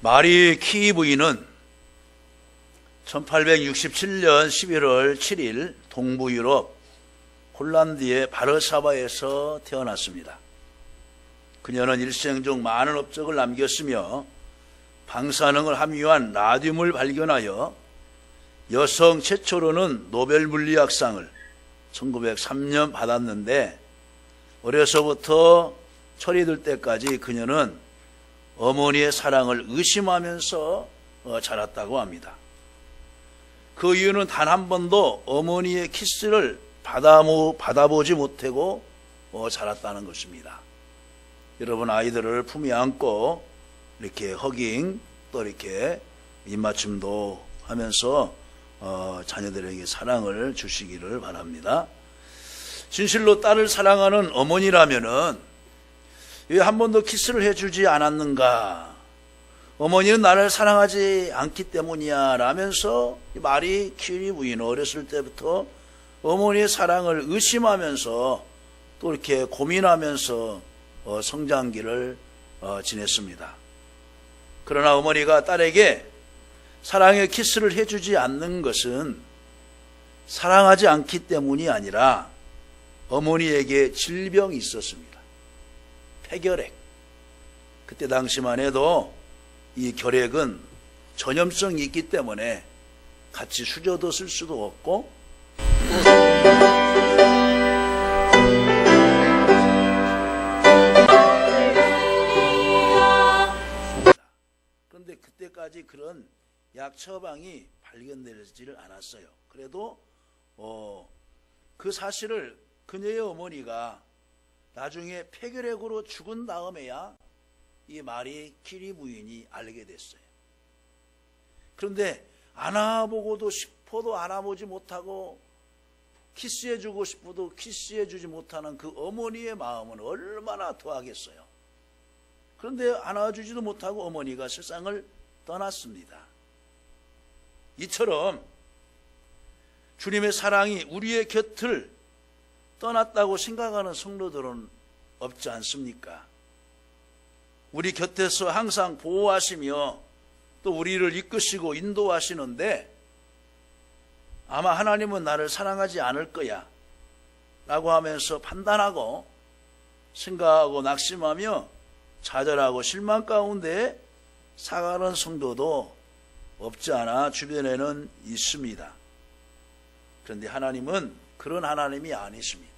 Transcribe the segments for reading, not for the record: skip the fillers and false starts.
마리 퀴리 부인은 1867년 11월 7일 동부 유럽 홀란드의 바르샤바에서 태어났습니다. 그녀는 일생 중 많은 업적을 남겼으며 방사능을 함유한 라듐을 발견하여 여성 최초로는 노벨 물리학상을 1903년 받았는데, 어려서부터 철이 들 때까지 그녀는 어머니의 사랑을 의심하면서 자랐다고 합니다. 그 이유는 단 한 번도 어머니의 키스를 받아보지 못하고 자랐다는 것입니다. 여러분, 아이들을 품에 안고 이렇게 허깅, 또 이렇게 입맞춤도 하면서 자녀들에게 사랑을 주시기를 바랍니다. 진실로 딸을 사랑하는 어머니라면은 왜 한 번도 키스를 해주지 않았는가? 어머니는 나를 사랑하지 않기 때문이야 라면서 마리 퀴리 부인은 어렸을 때부터 어머니의 사랑을 의심하면서 또 이렇게 고민하면서 성장기를 지냈습니다. 그러나 어머니가 딸에게 사랑의 키스를 해주지 않는 것은 사랑하지 않기 때문이 아니라 어머니에게 질병이 있었습니다. 폐결핵. 그때 당시만 해도 이 결핵은 전염성이 있기 때문에 같이 수저도 쓸 수도 없고, 그런데 그때까지 그런 약 처방이 발견되지를 않았어요. 그래도 그 사실을 그녀의 어머니가 나중에 폐결핵으로 죽은 다음에야 이 마리 퀴리 부인이 알게 됐어요. 그런데 안아보고도 싶어도 안아보지 못하고 키스해주고 싶어도 키스해주지 못하는 그 어머니의 마음은 얼마나 더하겠어요. 그런데 안아주지도 못하고 어머니가 세상을 떠났습니다. 이처럼 주님의 사랑이 우리의 곁을 떠났다고 생각하는 성도들은 없지 않습니까? 우리 곁에서 항상 보호하시며 또 우리를 이끄시고 인도하시는데, 아마 하나님은 나를 사랑하지 않을 거야 라고 하면서 판단하고 생각하고 낙심하며 좌절하고 실망 가운데 살아가는 성도도 없지 않아 주변에는 있습니다. 그런데 하나님은 그런 하나님이 아니십니다.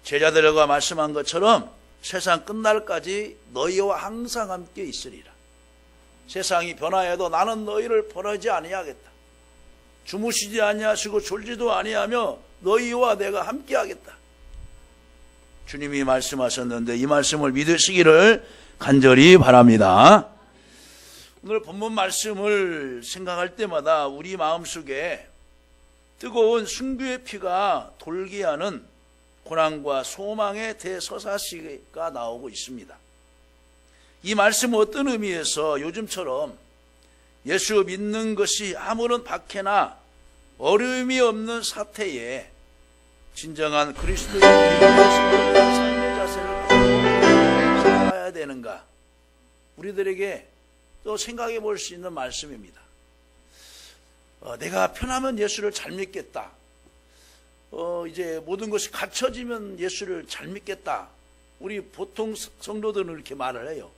제자들과 말씀한 것처럼 세상 끝날까지 너희와 항상 함께 있으리라. 세상이 변화해도 나는 너희를 버리지 아니하겠다. 주무시지 아니하시고 졸지도 아니하며 너희와 내가 함께 하겠다. 주님이 말씀하셨는데 이 말씀을 믿으시기를 간절히 바랍니다. 오늘 본문 말씀을 생각할 때마다 우리 마음속에 뜨거운 순교의 피가 돌게 하는 고난과 소망의 대서사시가 나오고 있습니다. 이 말씀은 어떤 의미에서 요즘처럼 예수 믿는 것이 아무런 박해나 어려움이 없는 사태에 진정한 그리스도의 삶의 자세를 가지고 살아야 되는가, 우리들에게 또 생각해 볼 수 있는 말씀입니다. 내가 편하면 예수를 잘 믿겠다. 이제 모든 것이 갖춰지면 예수를 잘 믿겠다. 우리 보통 성도들은 이렇게 말을 해요.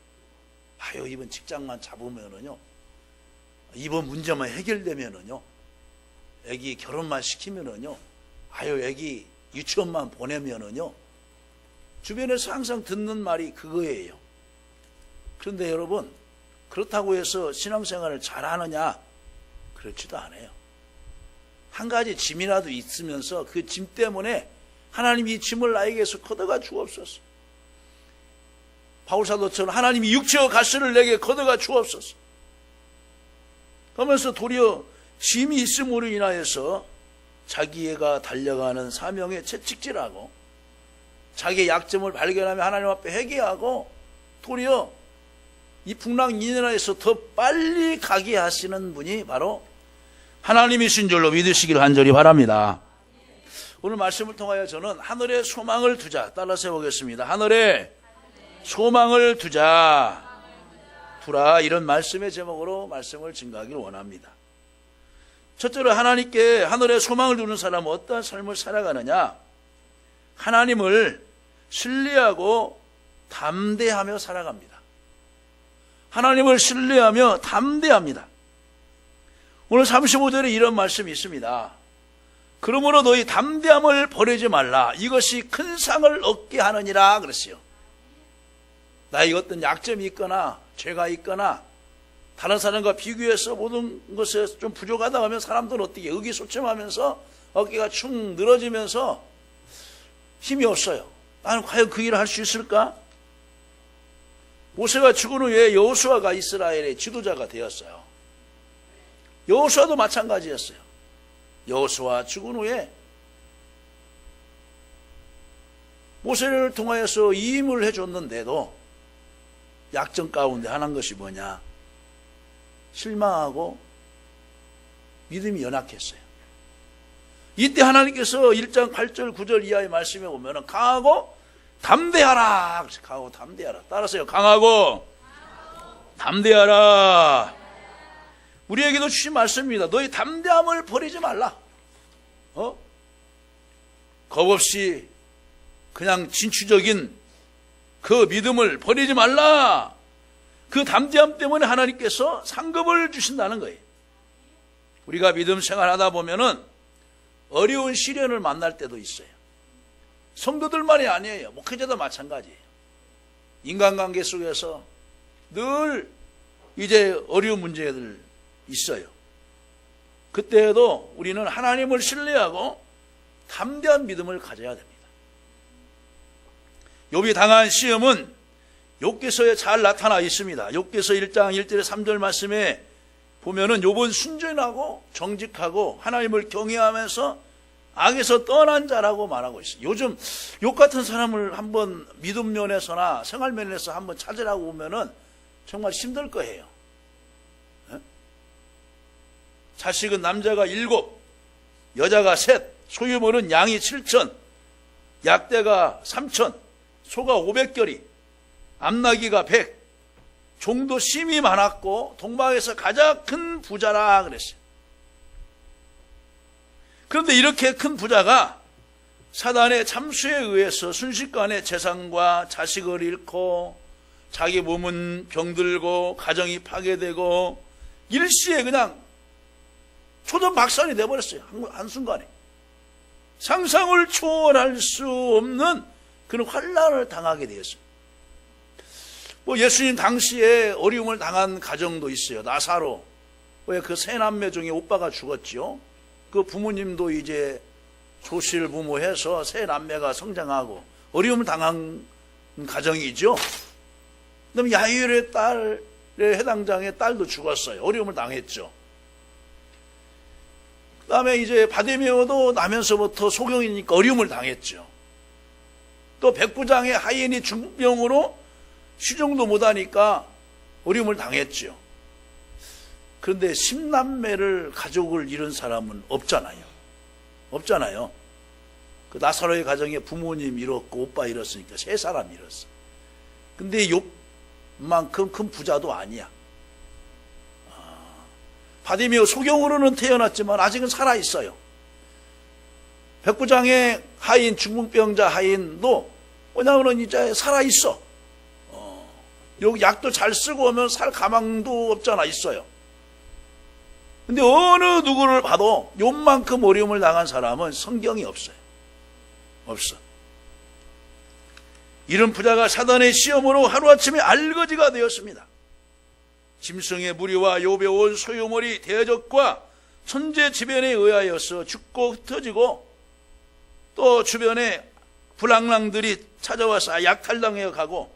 아유, 이번 직장만 잡으면은요, 이번 문제만 해결되면은요, 애기 결혼만 시키면은요, 아유, 애기 유치원만 보내면은요. 주변에서 항상 듣는 말이 그거예요. 그런데 여러분, 그렇다고 해서 신앙생활을 잘하느냐? 그렇지도 않아요. 한 가지 짐이라도 있으면서 그 짐 때문에 하나님이 이 짐을 나에게서 걷어가 주옵소서. 바울사도처럼 하나님이 육체와 가시를 내게 걷어가 주옵소서. 그러면서 도리어 짐이 있음으로 인하여서 자기가 달려가는 사명에 채찍질하고 자기의 약점을 발견하며 하나님 앞에 회개하고 도리어 이 풍랑이인하여서 더 빨리 가게 하시는 분이 바로 하나님이신 줄로 믿으시길 간절히 바랍니다. 오늘 말씀을 통하여 저는 하늘에 소망을 두자, 따라서 해보겠습니다. 하늘에 소망을 두자. 아프라, 이런 말씀의 제목으로 말씀을 증거하기를 원합니다. 첫째로 하나님께 하늘에 소망을 두는 사람은 어떠한 삶을 살아가느냐? 하나님을 신뢰하고 담대하며 살아갑니다. 하나님을 신뢰하며 담대합니다. 오늘 35절에 이런 말씀이 있습니다. 그러므로 너희 담대함을 버리지 말라. 이것이 큰 상을 얻게 하느니라 그랬어요. 나에게 어떤 약점이 있거나 죄가 있거나 다른 사람과 비교해서 모든 것에 좀 부족하다 하면 사람들은 어떻게 의기소침하면서 어깨가 축 늘어지면서 힘이 없어요. 나는 과연 그 일을 할 수 있을까? 모세가 죽은 후에 여호수아가 이스라엘의 지도자가 되었어요. 여호수아도 마찬가지였어요. 여호수아 죽은 후에 모세를 통하여서 이임을 해줬는데도 약점 가운데 하나인 것이 뭐냐? 실망하고 믿음이 연약했어요. 이때 하나님께서 1장 8절 9절 이하의 말씀에 보면 강하고 담대하라. 강하고 담대하라. 따라서요. 강하고 담대하라. 우리에게도 주신 말씀입니다. 너희 담대함을 버리지 말라. 겁 없이 그냥 진취적인 그 믿음을 버리지 말라. 그 담대함 때문에 하나님께서 상급을 주신다는 거예요. 우리가 믿음 생활하다 보면은 어려운 시련을 만날 때도 있어요. 성도들만이 아니에요. 목회자도 마찬가지예요. 인간관계 속에서 늘 이제 어려운 문제들 있어요. 그때에도 우리는 하나님을 신뢰하고 담대한 믿음을 가져야 됩니다. 욥이 당한 시험은 욥기서에 잘 나타나 있습니다. 욥기서 1장 1절에 3절 말씀에 보면은 욥은 순전하고 정직하고 하나님을 경외하면서 악에서 떠난 자라고 말하고 있어요. 요즘 욥 같은 사람을 한번 믿음 면에서나 생활 면에서 한번 찾으라고 보면은 정말 힘들 거예요. 자식은 남자가 7, 여자가 3, 소유물은 양이 7천, 약대가 3천, 소가 500결이, 암나귀가 100, 종도 심이 많았고 동방에서 가장 큰 부자라 그랬어요. 그런데 이렇게 큰 부자가 사단의 참수에 의해서 순식간에 재산과 자식을 잃고 자기 몸은 병들고 가정이 파괴되고 일시에 그냥 초전박살이 돼버렸어요. 한순간에. 상상을 초월할 수 없는 그런 환난을 당하게 되었어요. 예수님 당시에 어려움을 당한 가정도 있어요. 나사로. 왜 그 세 남매 중에 오빠가 죽었죠. 그 부모님도 이제 조실 부모해서 세 남매가 성장하고 어려움을 당한 가정이죠. 그다음에 야일의 딸의 해당장의 딸도 죽었어요. 어려움을 당했죠. 그다음에 이제 바디메오도 나면서부터 소경이니까 어려움을 당했죠. 또 백부장의 하인이 중병으로 시종도 못하니까 어려움을 당했죠. 그런데 10남매를 가족을 잃은 사람은 없잖아요. 없잖아요. 그 나사로의 가정에 부모님 잃었고 오빠 잃었으니까 3사람 잃었어. 근데 욥만큼 큰 부자도 아니야. 바디메오 소경으로는 태어났지만 아직은 살아있어요. 백부장의 하인, 중풍병자 하인도 왜냐하면 이제 살아있어. 여기 약도 잘 쓰고 오면 살 가망도 없잖아, 있어요. 근데 어느 누구를 봐도 욥만큼 어려움을 당한 사람은 성경이 없어요. 없어. 이런 부자가 사단의 시험으로 하루아침에 알거지가 되었습니다. 짐승의 무리와 욥의 온 소유물이 대적과 천재 지변에 의하여서 죽고 흩어지고 또 주변에 불황랑들이 찾아와서 약탈당해 가고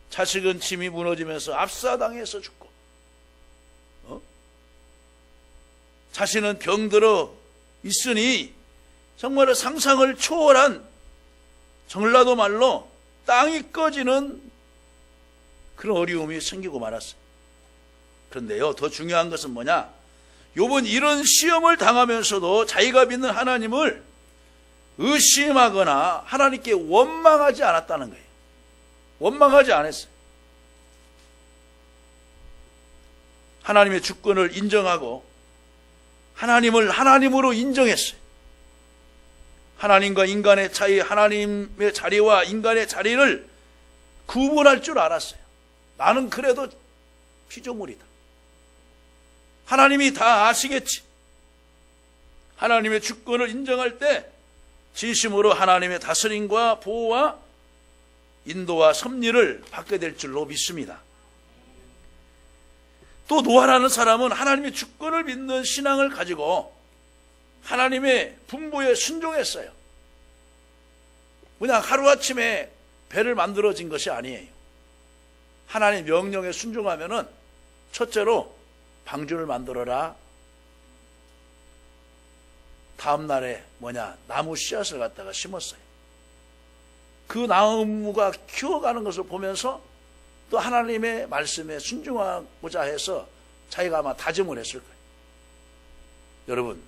자식은 침이 무너지면서 압사당해서 죽고 자신은 병들어 있으니 정말 상상을 초월한 전라도 말로 땅이 꺼지는 그런 어려움이 생기고 말았어요. 그런데요, 더 중요한 것은 뭐냐? 욥은 이런 시험을 당하면서도 자기가 믿는 하나님을 의심하거나 하나님께 원망하지 않았다는 거예요. 원망하지 않았어요. 하나님의 주권을 인정하고 하나님을 하나님으로 인정했어요. 하나님과 인간의 차이, 하나님의 자리와 인간의 자리를 구분할 줄 알았어요. 나는 그래도 피조물이다. 하나님이 다 아시겠지. 하나님의 주권을 인정할 때 진심으로 하나님의 다스림과 보호와 인도와 섭리를 받게 될 줄로 믿습니다. 또 노아라는 사람은 하나님의 주권을 믿는 신앙을 가지고 하나님의 분부에 순종했어요. 그냥 하루아침에 배를 만들어진 것이 아니에요. 하나님의 명령에 순종하면은 첫째로 방주를 만들어라. 다음 날에 나무 씨앗을 갖다가 심었어요. 그 나무가 키워가는 것을 보면서 또 하나님의 말씀에 순종하고자 해서 자기가 아마 다짐을 했을 거예요. 여러분,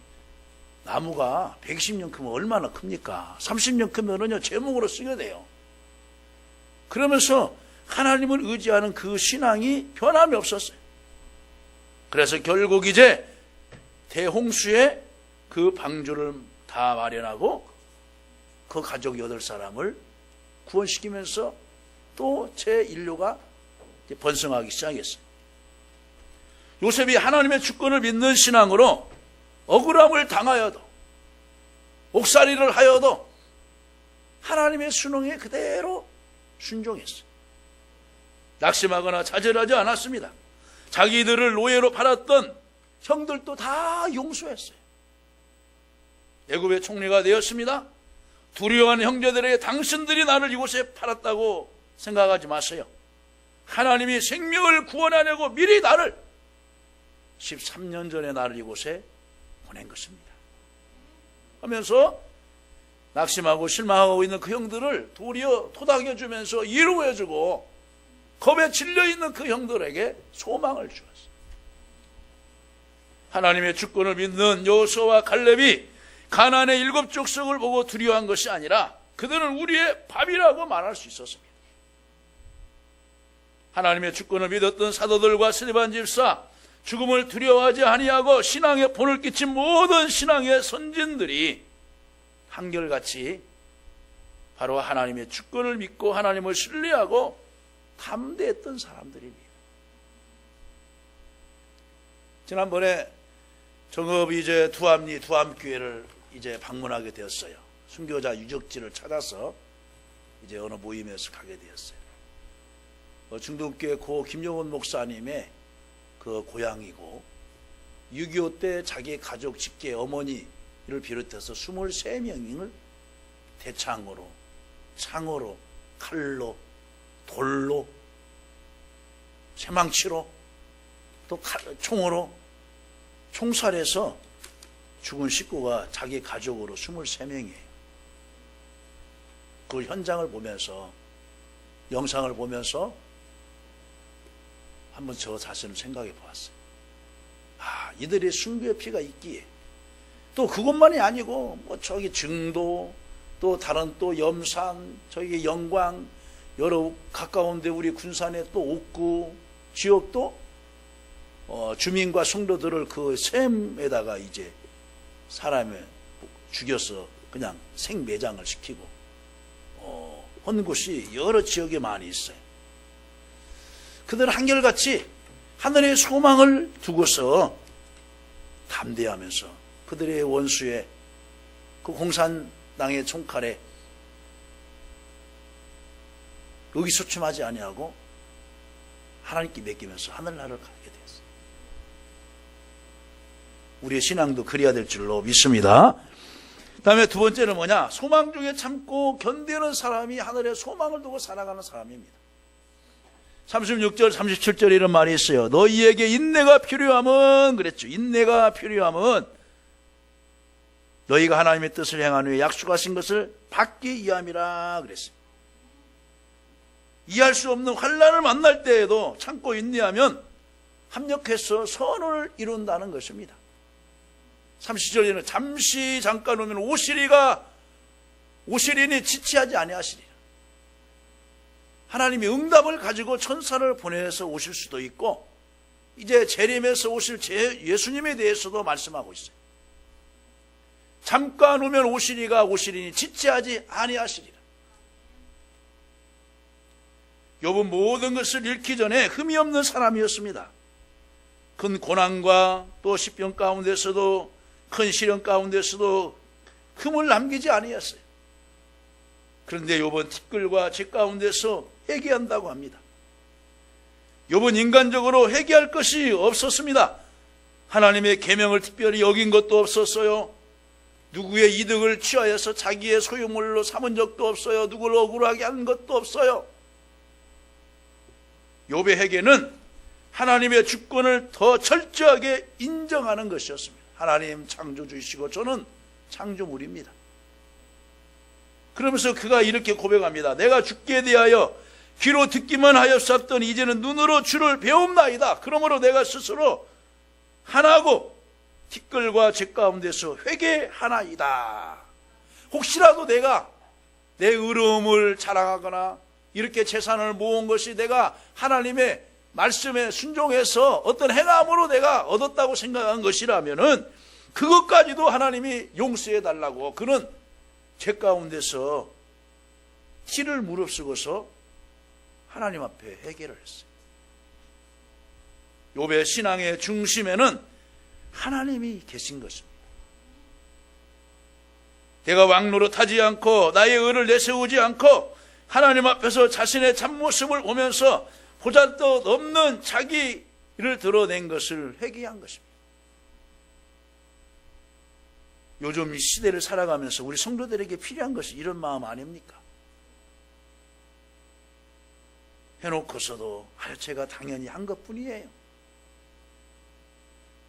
나무가 110년 크면 얼마나 큽니까? 30년 크면은요, 제목으로 쓰게 돼요. 그러면서 하나님을 의지하는 그 신앙이 변함이 없었어요. 그래서 결국 이제 대홍수에 그 방주를 다 마련하고 그 가족 8사람을 구원시키면서 또 제 인류가 번성하기 시작했어요. 요셉이 하나님의 주권을 믿는 신앙으로 억울함을 당하여도 옥살이를 하여도 하나님의 순응에 그대로 순종했어요. 낙심하거나 좌절하지 않았습니다. 자기들을 노예로 팔았던 형들도 다 용서했어요. 애굽의 총리가 되었습니다. 두려워하는 형제들에게 당신들이 나를 이곳에 팔았다고 생각하지 마세요. 하나님이 생명을 구원하려고 미리 나를 13년 전에 나를 이곳에 보낸 것입니다 하면서 낙심하고 실망하고 있는 그 형들을 도리어 토닥여주면서 위로해주고 겁에 질려있는 그 형들에게 소망을 주었어요. 하나님의 주권을 믿는 여호수아와 갈렙이 가나안의 7 족속을 보고 두려워한 것이 아니라 그들은 우리의 밥이라고 말할 수 있었습니다. 하나님의 주권을 믿었던 사도들과 스데반 집사, 죽음을 두려워하지 아니하고 신앙에 본을 끼친 모든 신앙의 선진들이 한결같이 바로 하나님의 주권을 믿고 하나님을 신뢰하고 담대했던 사람들입니다. 지난번에 정읍 이제 두암교회를 이제 방문하게 되었어요. 순교자 유적지를 찾아서 이제 어느 모임에서 가게 되었어요. 중동교회 고 김용훈 목사님의 그 고향이고 6.25 때 자기 가족 직계 어머니를 비롯해서 23명을 대창으로, 창으로, 칼로, 돌로, 쇠망치로, 또 총으로 총살해서 죽은 식구가 자기 가족으로 23명이에요. 그 현장을 보면서, 영상을 보면서 한번 저 자신을 생각해 보았어요. 이들의 순교의 피가 있기에, 또 그것만이 아니고 저기 증도, 또 다른 또 염산, 저기 영광, 여러 가까운데 우리 군산에 또 옥구 지역도 주민과 성도들을 그 샘에다가 이제 사람을 죽여서 그냥 생매장을 시키고 한 곳이 여러 지역에 많이 있어요. 그들은 한결같이 하늘의 소망을 두고서 담대하면서 그들의 원수의 그 공산당의 총칼에 의기소침하지 아니하고 하나님께 맡기면서 하늘나라를 가게 되었어요. 우리의 신앙도 그래야 될 줄로 믿습니다. 그 다음에 두 번째는 소망 중에 참고 견디는 사람이 하늘의 소망을 두고 살아가는 사람입니다. 36절 37절에 이런 말이 있어요. 너희에게 인내가 필요함은, 그랬죠. 인내가 필요함은 너희가 하나님의 뜻을 행한 후에 약속하신 것을 받기 위함이라 그랬어요. 이해할 수 없는 환난을 만날 때에도 참고 인내하면 합력해서 선을 이룬다는 것입니다. 30절에는 잠시 잠깐 오면 오시리니 지체하지 아니하시리라. 하나님이 응답을 가지고 천사를 보내서 오실 수도 있고 이제 재림에서 오실 예수님에 대해서도 말씀하고 있어요. 잠깐 오면 오시리가 오시리니 지체하지 아니하시리라. 욥은 모든 것을 잃기 전에 흠이 없는 사람이었습니다. 큰 고난과 또 시병 가운데서도 큰 시련 가운데서도 흠을 남기지 아니했어요. 그런데 욥은 티끌과 재 가운데서 회개한다고 합니다. 욥은 인간적으로 회개할 것이 없었습니다. 하나님의 계명을 특별히 여긴 것도 없었어요. 누구의 이득을 취하여서 자기의 소유물로 삼은 적도 없어요. 누구를 억울하게 한 것도 없어요. 욥의 회개는 하나님의 주권을 더 철저하게 인정하는 것이었습니다. 하나님 창조주이시고 저는 창조물입니다. 그러면서 그가 이렇게 고백합니다. 내가 주께 대하여 귀로 듣기만 하였었더니 이제는 눈으로 주를 배움나이다. 그러므로 내가 스스로 하나고 티끌과 재 가운데서 회개하나이다. 혹시라도 내가 내 의로움을 자랑하거나 이렇게 재산을 모은 것이 내가 하나님의 말씀에 순종해서 어떤 행함으로 내가 얻었다고 생각한 것이라면은 그것까지도 하나님이 용서해 달라고 그는 재 가운데서 티를 무릅쓰고서 하나님 앞에 회개를 했어요. 욥의 신앙의 중심에는 하나님이 계신 것입니다. 내가 왕노릇하지 않고 나의 의를 내세우지 않고 하나님 앞에서 자신의 참모습을 보면서 보잘것없는 자기를 드러낸 것을 회개한 것입니다. 요즘 이 시대를 살아가면서 우리 성도들에게 필요한 것이 이런 마음 아닙니까? 해놓고서도 제가 당연히 한 것뿐이에요.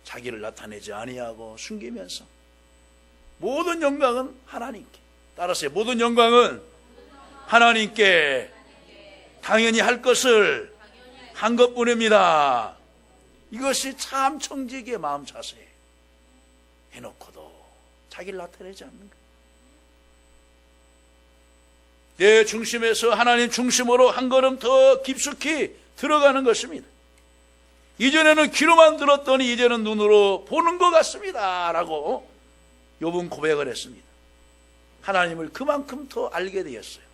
자기를 나타내지 아니하고 숨기면서 모든 영광은 하나님께. 따라서 모든 영광은 하나님께 당연히 할 것을 한 것뿐입니다. 이것이 참 청지기의 마음 자세예요. 해놓고도 자기를 나타내지 않는 것. 내 중심에서 하나님 중심으로 한 걸음 더 깊숙이 들어가는 것입니다. 이전에는 귀로만 들었더니 이제는 눈으로 보는 것 같습니다 라고 욥은 고백을 했습니다. 하나님을 그만큼 더 알게 되었어요.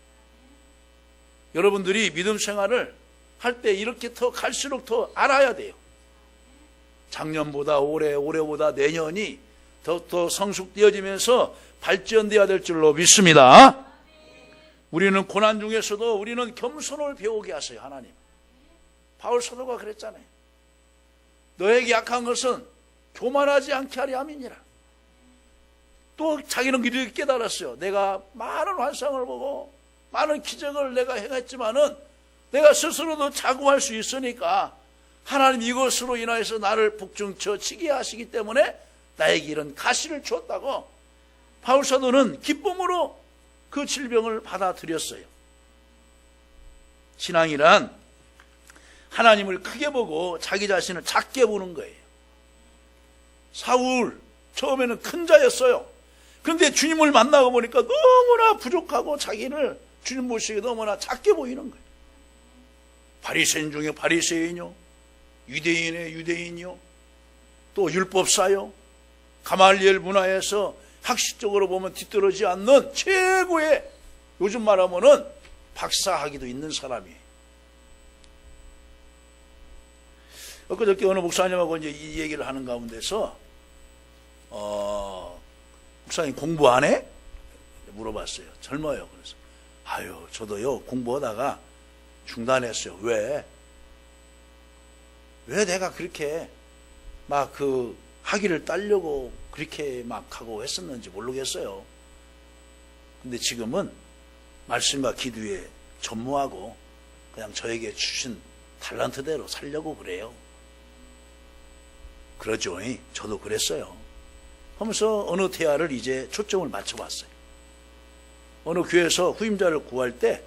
여러분들이 믿음 생활을 할 때 이렇게 더 갈수록 더 알아야 돼요. 작년보다 올해, 올해보다 내년이 더욱더 성숙되어지면서 발전되어야 될 줄로 믿습니다. 우리는 고난 중에서도 우리는 겸손을 배우게 하세요. 하나님. 바울 사도가 그랬잖아요. 너에게 약한 것은 교만하지 않게 하리 함이니라. 또 자기는 이렇게 깨달았어요. 내가 많은 환상을 보고 많은 기적을 내가 행했지만은 내가 스스로도 자고할 수 있으니까 하나님 이것으로 인하여서 나를 북중쳐 치게 하시기 때문에 나에게 이런 가시를 주었다고 바울 사도는 기쁨으로 그 질병을 받아들였어요. 신앙이란 하나님을 크게 보고 자기 자신을 작게 보는 거예요. 사울 처음에는 큰 자였어요. 그런데 주님을 만나고 보니까 너무나 부족하고 자기를 주님 모시기 너무나 작게 보이는 거예요. 바리새인 중에 바리새인이요, 유대인의 유대인이요, 또 율법사요, 가말리엘 문화에서 학식적으로 보면 뒤떨어지지 않는 최고의, 요즘 말하면은 박사학위도 있는 사람이에요. 엊그저께 어느 목사님하고 이제 이 얘기를 하는 가운데서 목사님 공부 안 해? 물어봤어요. 젊어요. 그래서 아유 저도요 공부하다가 중단했어요. 왜 내가 그렇게 막 그 학위를 따려고 그렇게 막 하고 했었는지 모르겠어요. 근데 지금은 말씀과 기도에 전무하고 그냥 저에게 주신 탤런트대로 살려고 그래요. 그러죠. 저도 그랬어요. 하면서 어느 대화를 이제 초점을 맞춰봤어요. 어느 교회에서 후임자를 구할 때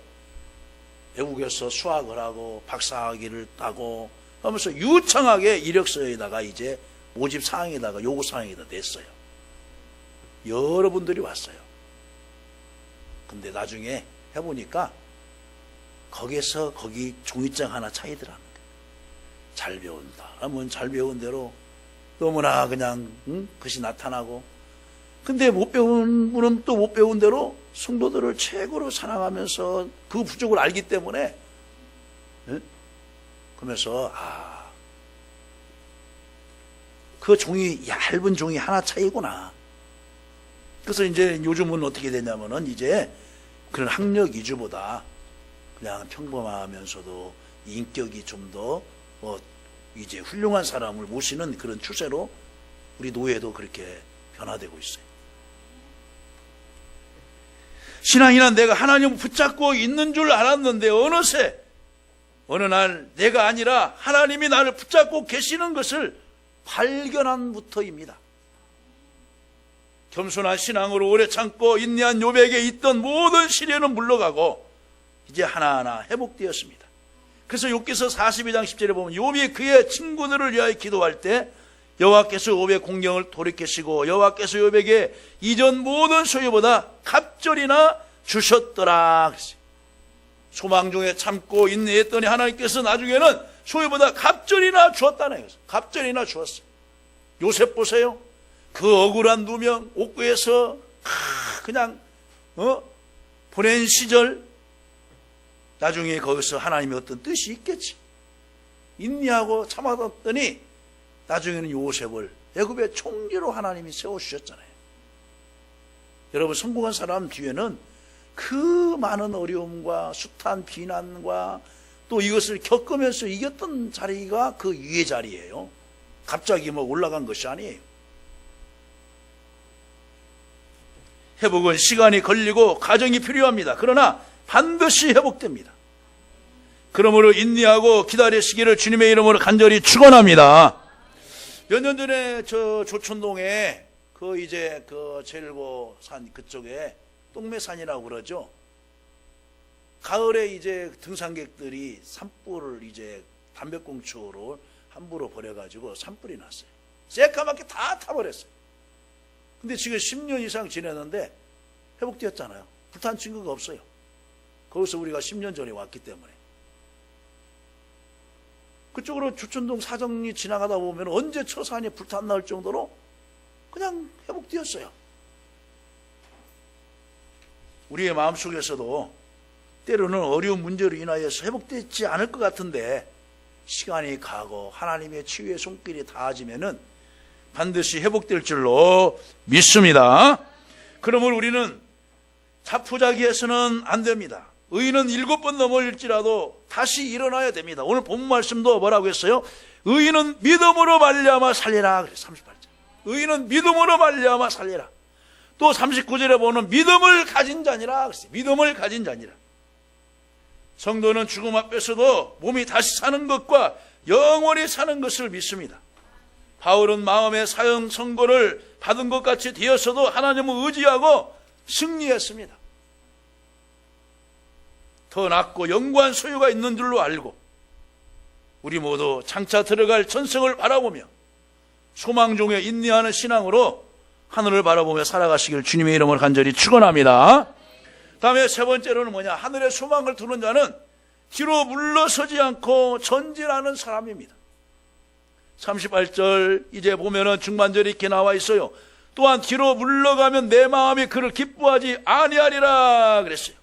외국에서 수학을 하고 박사학위를 따고 하면서 유창하게 이력서에다가 이제 모집 사항에다가 요구 사항에다 냈어요. 여러분들이 왔어요. 근데 나중에 해보니까 거기서 거기 종이장 하나 차이더라는 거예요. 잘 배운다 하면 잘 배운 대로 너무나 그냥 그것이 나타나고, 근데 못 배운 분은 또 못 배운 대로 성도들을 최고로 사랑하면서 그 부족을 알기 때문에, 그러면서 그 종이, 얇은 종이 하나 차이구나. 그래서 이제 요즘은 어떻게 되냐면은 이제 그런 학력 위주보다 그냥 평범하면서도 인격이 좀 더 이제 훌륭한 사람을 모시는 그런 추세로 우리 노예도 그렇게 변화되고 있어요. 신앙이란 내가 하나님을 붙잡고 있는 줄 알았는데 어느새 어느 날 내가 아니라 하나님이 나를 붙잡고 계시는 것을 발견한부터입니다. 겸손한 신앙으로 오래 참고 인내한 욥에게 있던 모든 시련은 물러가고 이제 하나하나 회복되었습니다. 그래서 욥기서 42장 10절에 보면 욥이 그의 친구들을 위하여 기도할 때 여호와께서 욥의 공경을 돌이키시고 여호와께서 욥에게 이전 모든 소유보다 갑절이나 주셨더라 그랬어요. 소망 중에 참고 인내했더니 하나님께서 나중에는 소유보다 갑절이나 주었다는 거예요. 갑절이나 주었어요. 요셉 보세요. 그 억울한 누명 옥구에서 그냥 보낸 시절, 나중에 거기서 하나님의 어떤 뜻이 있겠지. 인내하고 참아뒀더니 나중에는 요셉을 애굽의 총리로 하나님이 세워주셨잖아요. 여러분, 성공한 사람 뒤에는 그 많은 어려움과 숱한 비난과 또 이것을 겪으면서 이겼던 자리가 그 위의 자리예요. 갑자기 올라간 것이 아니에요. 회복은 시간이 걸리고 과정이 필요합니다. 그러나 반드시 회복됩니다. 그러므로 인내하고 기다리시기를 주님의 이름으로 간절히 축원합니다. 몇 년 전에 저 조천동에 그 제일고산 그쪽에 똥매산이라고 그러죠. 가을에 이제 등산객들이 산불을 이제 담배꽁초로 함부로 버려가지고 산불이 났어요. 새까맣게 다 타버렸어요. 근데 지금 10년 이상 지났는데 회복되었잖아요. 불탄 증거가 없어요. 거기서 우리가 10년 전에 왔기 때문에. 그쪽으로 주천동 사정리 지나가다 보면 언제 처산이 불탄 날 정도로 그냥 회복되었어요. 우리의 마음속에서도 때로는 어려운 문제로 인하여서 회복되지 않을 것 같은데 시간이 가고 하나님의 치유의 손길이 닿아지면은 반드시 회복될 줄로 믿습니다. 그러므로 우리는 자포자기해서는 안 됩니다. 의인은 7번 넘어질지라도 다시 일어나야 됩니다. 오늘 본문 말씀도 뭐라고 했어요? 의인은 믿음으로 말미암아 살리라. 그래 38절. 의인은 믿음으로 말미암아 살리라. 또 39절에 보면 믿음을 가진 자니라. 그랬어요. 믿음을 가진 자니라. 성도는 죽음 앞에서도 몸이 다시 사는 것과 영원히 사는 것을 믿습니다. 바울은 마음의 사형 선고를 받은 것 같이 되었어도 하나님을 의지하고 승리했습니다. 더 낫고 영구한 소유가 있는 줄로 알고 우리 모두 장차 들어갈 천성을 바라보며 소망 중에 인내하는 신앙으로 하늘을 바라보며 살아가시길 주님의 이름으로 간절히 축원합니다. 다음에 세 번째로는 뭐냐? 하늘의 소망을 두는 자는 뒤로 물러서지 않고 전진하는 사람입니다. 38절 이제 보면은 중반절이 이렇게 나와 있어요. 또한 뒤로 물러가면 내 마음이 그를 기뻐하지 아니하리라 그랬어요.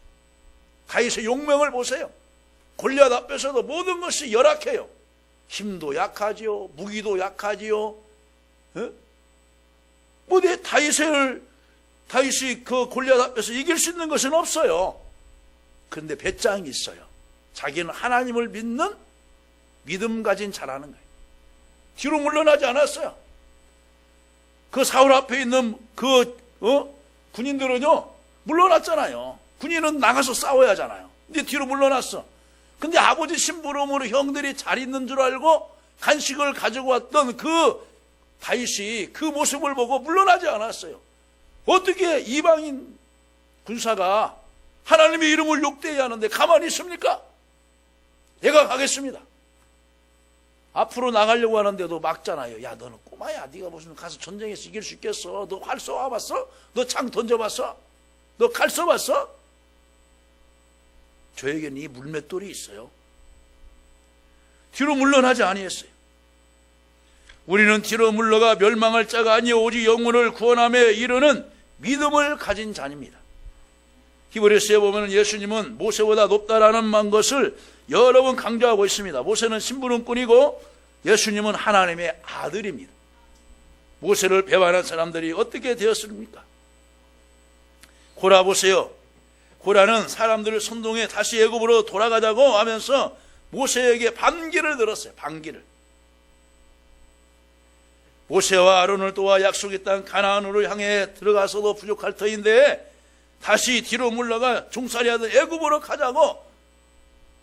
다윗의 용명을 보세요. 골리앗 앞에서도 모든 것이 열악해요. 힘도 약하지요, 무기도 약하지요. 내 다윗이 그 골리앗 앞에서 이길 수 있는 것은 없어요. 그런데 배짱이 있어요. 자기는 하나님을 믿는 믿음 가진 자라는 거예요. 뒤로 물러나지 않았어요. 그 사울 앞에 있는 군인들은요 물러났잖아요. 군인은 나가서 싸워야 하잖아요. 근데 뒤로 물러났어. 근데 아버지 심부름으로 형들이 잘 있는 줄 알고 간식을 가지고 왔던 그 다윗이 그 모습을 보고 물러나지 않았어요. 어떻게 이방인 군사가 하나님의 이름을 욕되게 하는데 가만히 있습니까? 내가 가겠습니다. 앞으로 나가려고 하는데도 막잖아요. 야, 너는 꼬마야. 네가 무슨 가서 전쟁에서 이길 수 있겠어? 너 활 쏘아봤어? 너 창 던져봤어? 너 칼 쏘봤어? 저에게는 이 물맷돌이 있어요. 뒤로 물러나지 아니했어요. 우리는 뒤로 물러가 멸망할 자가 아니요 오직 영혼을 구원함에 이르는 믿음을 가진 자입니다. 히브리서에 보면 예수님은 모세보다 높다라는 것을 여러 번 강조하고 있습니다. 모세는 심부름꾼이고 예수님은 하나님의 아들입니다. 모세를 배반한 사람들이 어떻게 되었습니까? 고라 보세요. 고라는 사람들을 선동해 다시 애굽으로 돌아가자고 하면서 모세에게 반기를 들었어요. 반기를. 모세와 아론을 도와 약속의 땅 가나안으로 향해 들어가서도 부족할 터인데 다시 뒤로 물러가 종살이하던 애굽으로 가자고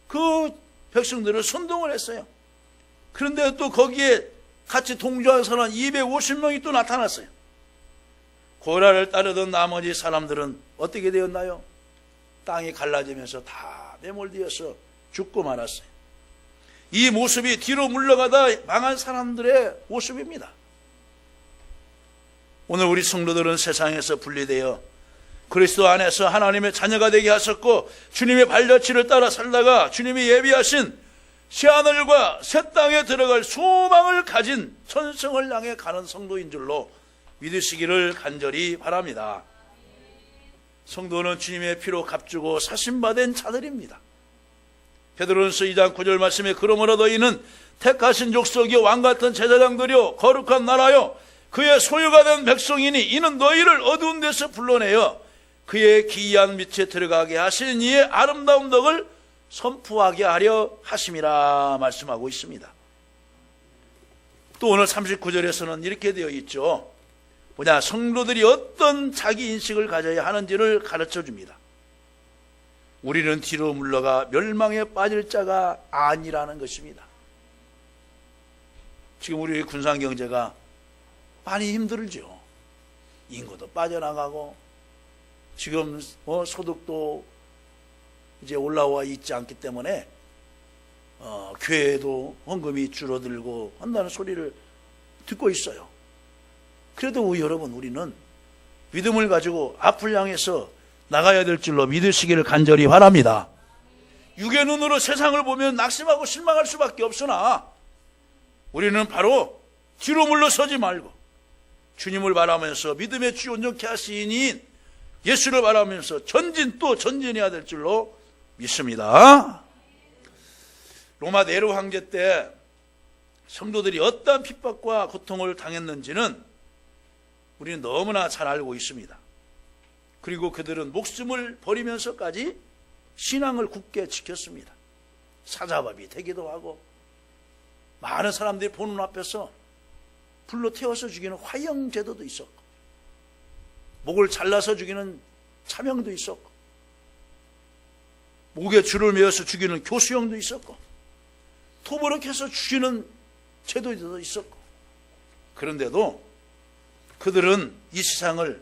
그 백성들을 선동을 했어요. 그런데 또 거기에 같이 동조한 사람 250명이 또 나타났어요. 고라를 따르던 나머지 사람들은 어떻게 되었나요? 땅이 갈라지면서 다 매몰되어서 죽고 말았어요. 이 모습이 뒤로 물러가다 망한 사람들의 모습입니다. 오늘 우리 성도들은 세상에서 분리되어 그리스도 안에서 하나님의 자녀가 되게 하셨고 주님의 발자취를 따라 살다가 주님이 예비하신 새하늘과 새 땅에 들어갈 소망을 가진 천성을 향해 가는 성도인 줄로 믿으시기를 간절히 바랍니다. 성도는 주님의 피로 값주고 사심받은 자들입니다. 베드로전서 2장 9절 말씀에 그러므로 너희는 택하신 족속이요 왕같은 제사장들이요 거룩한 나라요 그의 소유가 된 백성이니 이는 너희를 어두운 데서 불러내어 그의 기이한 빛에 들어가게 하신 이의 아름다운 덕을 선포하게 하려 하심이라 말씀하고 있습니다. 또 오늘 39절에서는 이렇게 되어 있죠. 성도들이 어떤 자기 인식을 가져야 하는지를 가르쳐 줍니다. 우리는 뒤로 물러가 멸망에 빠질 자가 아니라는 것입니다. 지금 우리 군산경제가 많이 힘들죠. 인구도 빠져나가고 지금 소득도 이제 올라와 있지 않기 때문에 교회도 헌금이 줄어들고 한다는 소리를 듣고 있어요. 그래도 여러분 우리는 믿음을 가지고 앞을 향해서 나가야 될 줄로 믿으시기를 간절히 바랍니다. 육의 눈으로 세상을 보면 낙심하고 실망할 수밖에 없으나 우리는 바로 뒤로 물러서지 말고 주님을 바라면서 믿음의 주 온전케 하시니 예수를 바라면서 또 전진해야 될 줄로 믿습니다. 로마 네로 황제 때 성도들이 어떠한 핍박과 고통을 당했는지는 우리는 너무나 잘 알고 있습니다. 그리고 그들은 목숨을 버리면서까지 신앙을 굳게 지켰습니다. 사자밥이 되기도 하고 많은 사람들이 보는 앞에서 불로 태워서 죽이는 화형제도도 있었고 목을 잘라서 죽이는 차명도 있었고 목에 줄을 매어서 죽이는 교수형도 있었고 토벌을 해서 죽이는 제도도 있었고 그런데도 그들은 이 세상을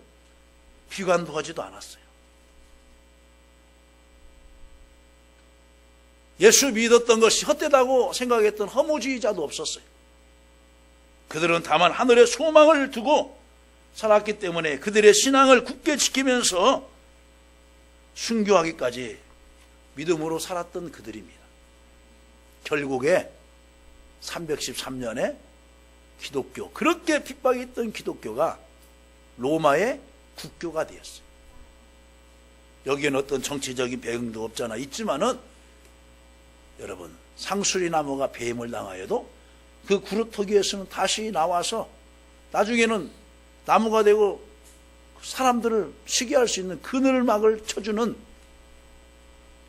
비관도 하지도 않았어요. 예수 믿었던 것이 헛되다고 생각했던 허무주의자도 없었어요. 그들은 다만 하늘의 소망을 두고 살았기 때문에 그들의 신앙을 굳게 지키면서 순교하기까지 믿음으로 살았던 그들입니다. 결국에 313년에 기독교, 그렇게 핍박이 있던 기독교가 로마의 국교가 되었어요. 여기에는 어떤 정치적인 배경도 없잖아 있지만은 여러분 상수리 나무가 배임을 당하여도 그 구루터기에서는 다시 나와서 나중에는 나무가 되고 사람들을 시기할 수 있는 그늘막을 쳐주는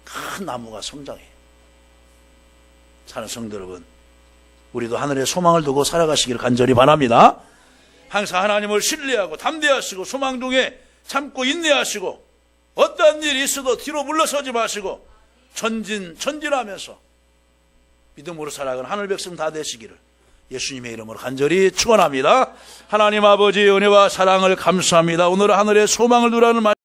큰 나무가 성장해요. 사는 성도 여러분, 우리도 하늘의 소망을 두고 살아가시기를 간절히 바랍니다. 항상 하나님을 신뢰하고 담대하시고 소망 중에 참고 인내하시고 어떠한 일이 있어도 뒤로 물러서지 마시고 전진하면서 믿음으로 살아가는 하늘 백성 다 되시기를 예수님의 이름으로 간절히 축원합니다. 하나님 아버지의 은혜와 사랑을 감사합니다. 오늘 하늘의 소망을 두라는 말